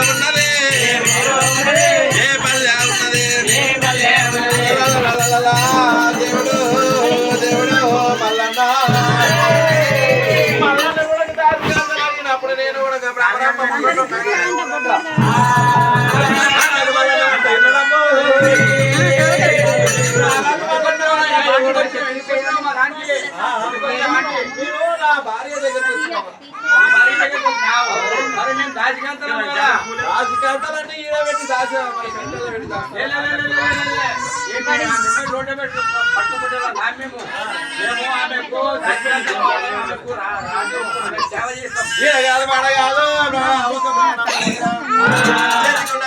ఉన్నది ఏ పల్లె ఉన్నది దేవుడు దేవుడు మల్లన్న మల్లన్న కూడా దాచినప్పుడు నేను కూడా నా భార్య దగ్గర రాజకాంతాలన్నీ ఈడబెట్టి దాచా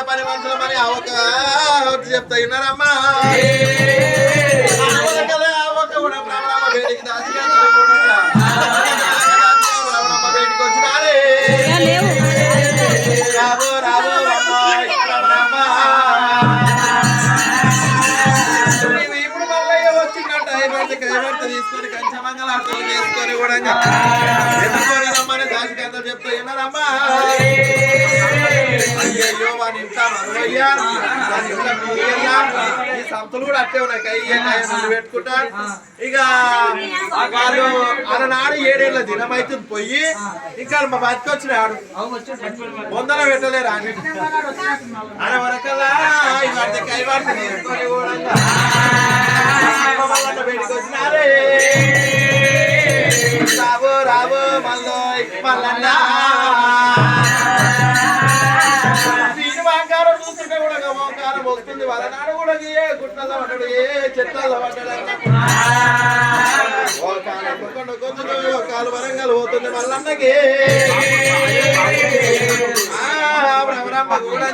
పని మనుషుల మరి అవక చెప్తా విన్నారమ్మా కదా అవక కూడా బ్రహ్మరామ వేడికి దాచికాంతాల బయటికి వచ్చినారే రాబో రాబో ఇప్పుడు మళ్ళీ వచ్చిందంట కైబర్త తీసుకొని కంచమంగళ అర్థం చేసుకొని కూడా ఎందుకొని రమ్మని దాచికంతా చెప్తా విన్నారమ్మా అయ్యో వాని ఈ సంతులు కూడా అట్టే ఉన్నాయి కయ్య పెట్టుకుంటా ఇక వాళ్ళు అలనాడు 7 ఏళ్ళ దినం అయితే పోయి ఇంకా మా బతికి వచ్చినాడు ముందర పెట్టలేరు అని వరకల్లా ఇవాటి కైవాటి తీసుకొని కూడా బయటకు వచ్చినారే రాబో రాబో మళ్ళీ మళ్ళన్నా ఓంకారం చూస్తుంటే కూడా ఓంకారం వస్తుంది వలనాడు కూడా ఏ గుట్టల్లో పడ్డాడు ఏ చెట్లలో పడ్డాడు కాలు వరంగల్ పోతుంది మల్లన్నకి బ్రహ్మరమ్మ కూడా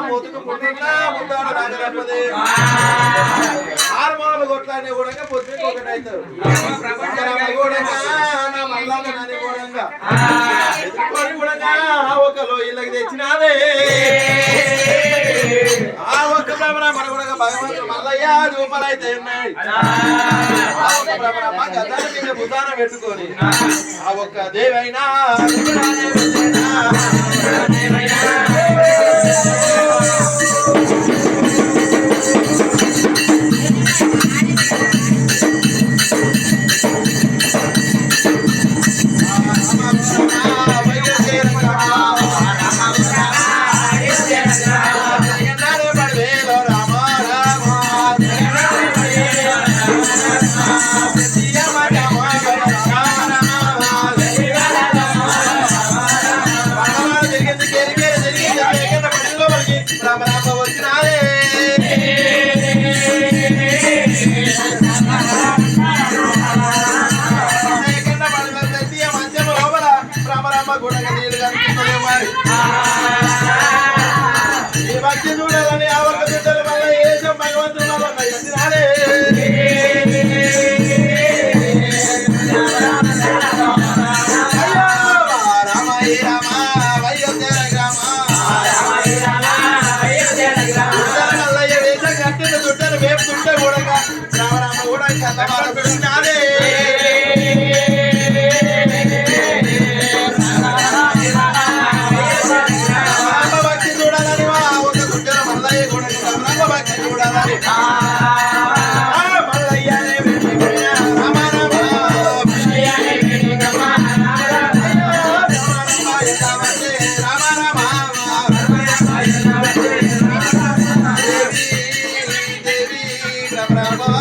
ముతుకుంటుందా ముద్దాడు రాగరప్పది 6 మొదలు కొట్లాడినా కూడా పొద్దుకి ఒకటి అవుతారు కూడా నా మల్లన్న నది కూడా ఎదుర్కొని కూడా ఒక లోయలకి తెచ్చినాదే ఆ ఒక్క బ్రహ్మరమ్మ కూడా భగవంతుడు మల్లయ్య రూపాలు అయితే ఉన్నాయి ఆ ఒక్క బ్రహ్మరమ్మ గదాల మీద బుధాన పెట్టుకొని ఆ ఒక్క దేవైనా చూడాలని ఆ ఒక్క బిడ్డల వల్ల ఏసం భగవంతుడు చుట్టాను వేపుతుంటే కూడా రామరామ కూడా పెట్టినారే Bravo.